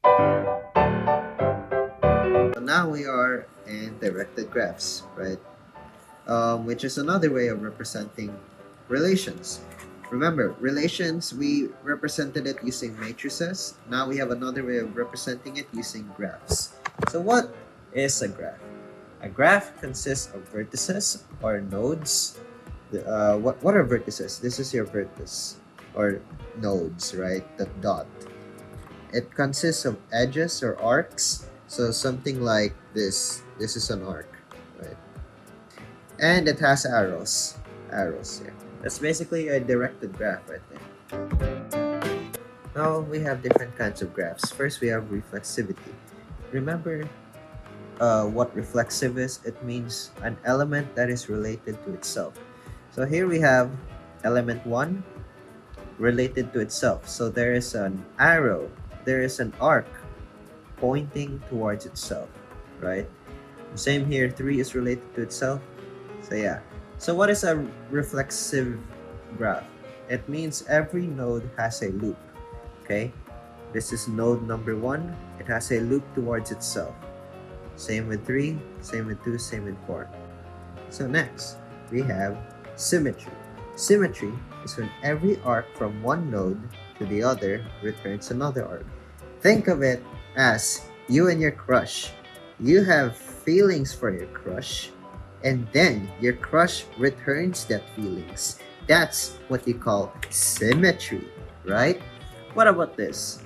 So now we are in directed graphs, right? Which is another way of representing relations. Remember, relations, we represented it using matrices. Now we have another way of representing it using graphs. So what is a graph? A graph consists of vertices or nodes. What are vertices? This is your vertex or nodes, right? The dot. It consists of edges or arcs. So something like this. This is an arc, right? And it has arrows. Arrows, yeah. That's basically a directed graph right there. Now we have different kinds of graphs. First, we have reflexivity. Remember what reflexive is? It means an element that is related to itself. So here we have element 1 related to itself. So there is an arrow, there is an arc pointing towards itself, right? Same here, 3 is related to itself. So yeah. So what is a reflexive graph? It means every node has a loop. Okay? This is node number 1. It has a loop towards itself. Same with 3, same with 2, same with 4. So next, we have symmetry. Symmetry is when every arc from one node to the other returns another arc. Think of it as you and your crush. You have feelings for your crush, and then your crush returns that feelings. That's what you call symmetry, right? What about this?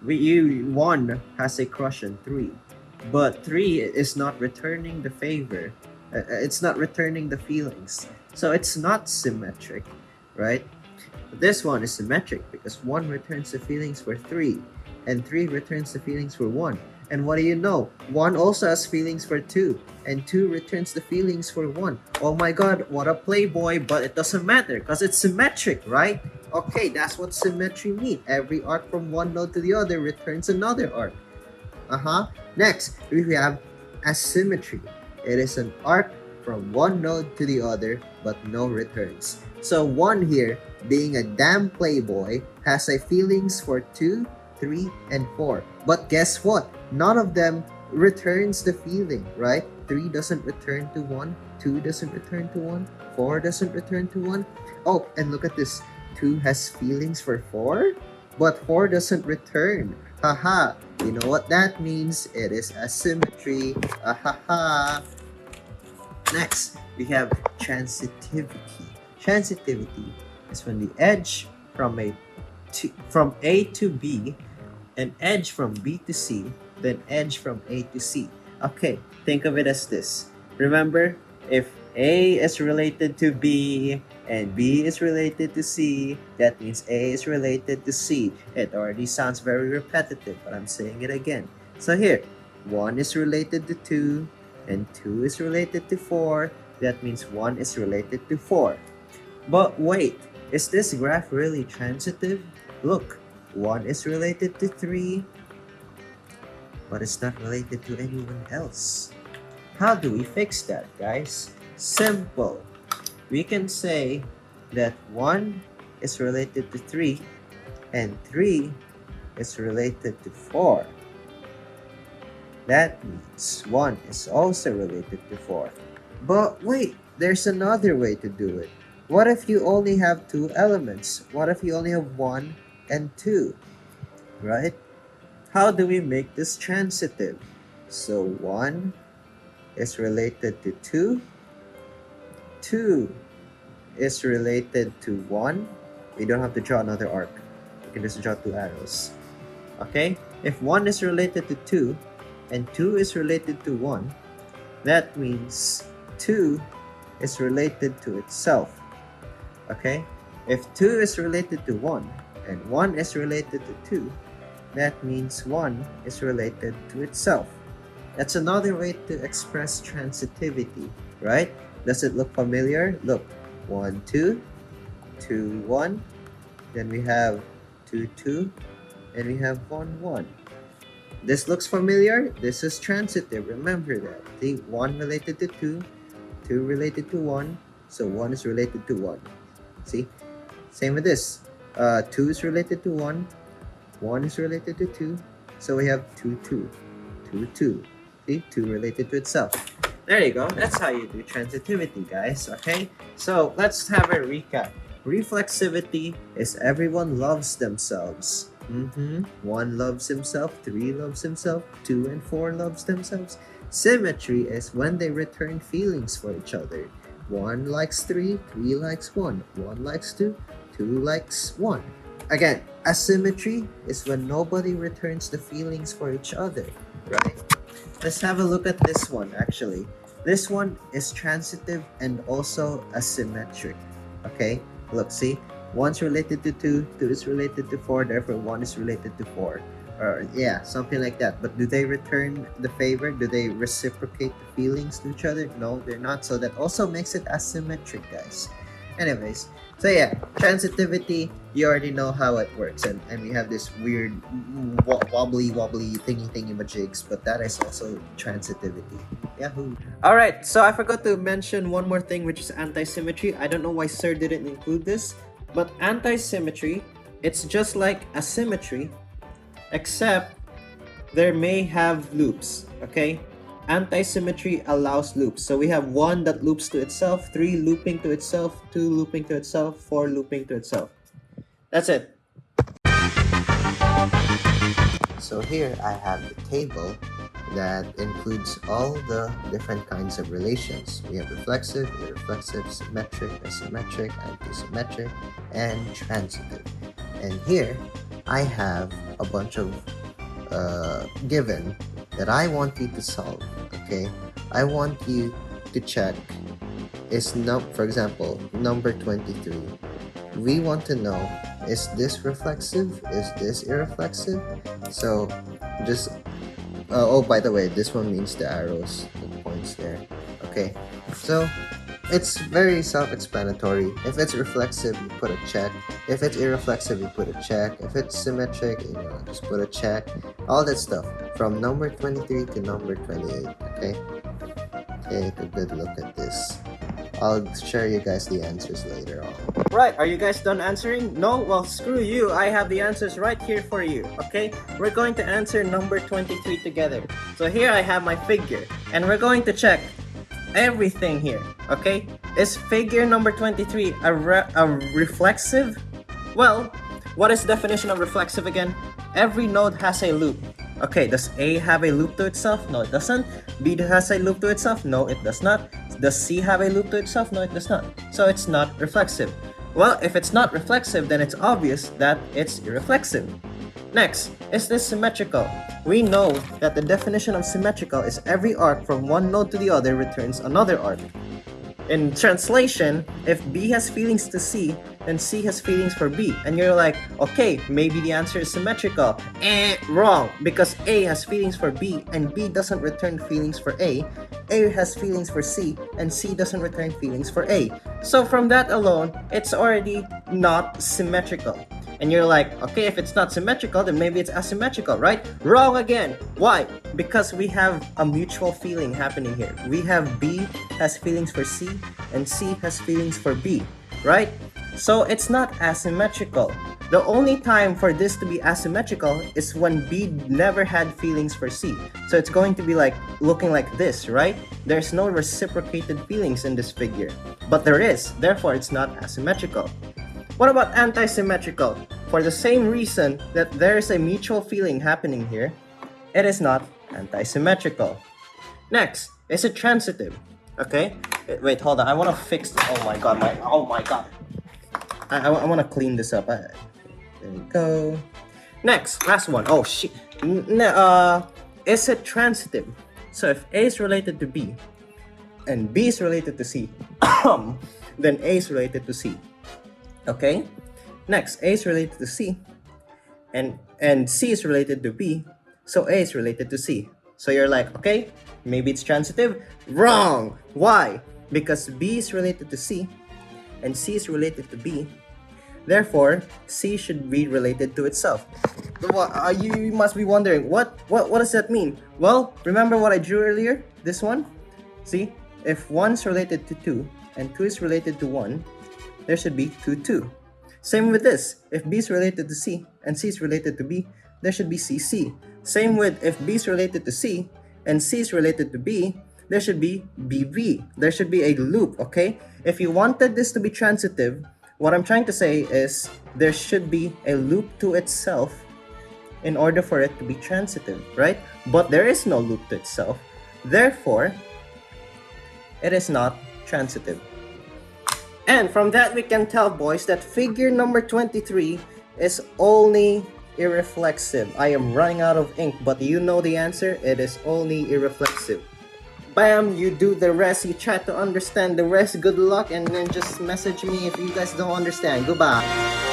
One has a crush on 3, but 3 is not returning the favor. It's not returning the feelings. So it's not symmetric, right? This one is symmetric because 1 returns the feelings for 3, and 3 returns the feelings for 1. And what do you know? 1 also has feelings for 2, and 2 returns the feelings for 1. Oh my god, what a playboy, but it doesn't matter because it's symmetric, right? Okay, that's what symmetry means. Every arc from one node to the other returns another arc. Next, we have asymmetry. It is an arc from one node to the other, but no returns. So 1 here, being a damn playboy, has a feelings for 2, 3, and 4. But guess what? None of them returns the feeling, right? 3 doesn't return to 1, 2 doesn't return to 1, 4 doesn't return to 1. Oh, and look at this. 2 has feelings for 4, but 4 doesn't return. Haha. You know what that means? It is asymmetry. Ahaha. Next, we have transitivity. Transitivity is when the edge from A to B, an edge from B to C, then edge from A to C. Okay, think of it as this. Remember, if A is related to B and B is related to C, that means A is related to C. It already sounds very repetitive, but I'm saying it again. So here, 1 is related to 2, and 2 is related to 4. That means 1 is related to 4. But wait, is this graph really transitive? Look, 1 is related to 3, but it's not related to anyone else. How do we fix that, guys? Simple. We can say that 1 is related to 3 and 3 is related to 4. That means 1 is also related to 4. But wait, there's another way to do it. What if you only have 2 elements? What if you only have 1 and 2? Right? How do we make this transitive? So 1 is related to 2. 2 is related to 1. We don't have to draw another arc. We can just draw 2 arrows. Okay? If 1 is related to 2 and 2 is related to 1, that means 2 is related to itself. Okay? If 2 is related to 1 and 1 is related to 2, that means 1 is related to itself. That's another way to express transitivity, right? Does it look familiar? Look, 1, 2, 2, 1. Then we have 2, 2, and we have 1, 1. This looks familiar? This is transitive. Remember that. See, 1 related to 2, 2 related to 1, so 1 is related to 1. See? Same with this. 2 is related to 1, 1 is related to 2, So we have 2, 2, 2, 2. See, 2 related to itself. There you go. That's how you do transitivity, guys. Okay? So let's have a recap. Reflexivity is everyone loves themselves. 1 loves himself, 3 loves himself, 2 and 4 loves themselves. Symmetry is when they return feelings for each other. 1 likes 3, 3 likes 1, 1 likes 2, 2 likes 1. Again, asymmetry is when nobody returns the feelings for each other, right? Let's have a look at this one, actually. This one is transitive and also asymmetric. Okay? Look, see? 1's related to 2, 2 is related to 4, therefore 1 is related to 4. Or, yeah, something like that. But do they return the favor? Do they reciprocate the feelings to each other? No, they're not. So that also makes it asymmetric, guys. Anyways, so yeah, transitivity, you already know how it works. And we have this weird wobbly thingy majigs, but that is also transitivity. Yahoo! Alright, so I forgot to mention one more thing, which is anti-symmetry. I don't know why Sir didn't include this, but anti-symmetry, it's just like asymmetry, except there may have loops, okay? Anti-symmetry allows loops. So we have 1 that loops to itself, 3 looping to itself, 2 looping to itself, 4 looping to itself. That's it. So here I have the table that includes all the different kinds of relations. We have reflexive, irreflexive, symmetric, asymmetric, anti-symmetric, and transitive. And here I have a bunch of given that I want you to solve. Okay, I want you to check for example, number 23. We want to know, is this reflexive? Is this irreflexive? So just oh, by the way, this one means the arrows, the points there. Okay, so it's very self-explanatory. If it's reflexive, you put a check. If it's irreflexive, you put a check. If it's symmetric, just put a check. All that stuff from number 23 to number 28. Okay, take a good look at this. I'll share you guys the answers later on. Right, are you guys done answering? No? Well, screw you. I have the answers right here for you, okay? We're going to answer number 23 together. So here I have my figure, and we're going to check everything here, okay? Is figure number 23 a reflexive? Well, what is the definition of reflexive again? Every node has a loop. Okay, does A have a loop to itself? No, it doesn't. B has a loop to itself? No, it does not. Does C have a loop to itself? No, it does not. So it's not reflexive. Well, if it's not reflexive, then it's obvious that it's irreflexive. Next, is this symmetrical? We know that the definition of symmetrical is every arc from one node to the other returns another arc. In translation, if B has feelings to C, then C has feelings for B. And you're like, okay, maybe the answer is symmetrical. Wrong, because A has feelings for B and B doesn't return feelings for A. A has feelings for C and C doesn't return feelings for A. So from that alone, it's already not symmetrical. And you're like, okay, if it's not symmetrical, then maybe it's asymmetrical, right? Wrong again. Why? Because we have a mutual feeling happening here. We have B has feelings for C and C has feelings for B, right? So it's not asymmetrical. The only time for this to be asymmetrical is when B never had feelings for C. So it's going to be like looking like this, right? There's no reciprocated feelings in this figure. But there is, therefore it's not asymmetrical. What about anti-symmetrical? For the same reason that there is a mutual feeling happening here, it is not anti-symmetrical. Next, is it transitive? Okay, wait, hold on. I want to fix. Oh my god, I want to clean this up. There we go. Next, last one. Oh shit. Is it transitive? So if A is related to B, and B is related to C, then A is related to C. Okay, next, A is related to C, and C is related to B, so A is related to C. So you're like, okay, maybe it's transitive. Wrong! Why? Because B is related to C, and C is related to B. Therefore, C should be related to itself. You must be wondering, what does that mean? Well, remember what I drew earlier? This one? See? If 1 is related to 2, and 2 is related to 1, there should be 2, 2. Same with this. If B is related to C and C is related to B, there should be CC. Same with if B is related to C and C is related to B, there should be BV. There should be a loop, okay? If you wanted this to be transitive, what I'm trying to say is there should be a loop to itself in order for it to be transitive, right? But there is no loop to itself. Therefore, it is not transitive. And from that, we can tell, boys, that figure number 23 is only irreflexive. I am running out of ink, but you know the answer. It is only irreflexive. Bam, you do the rest. You try to understand the rest. Good luck, and then just message me if you guys don't understand. Goodbye.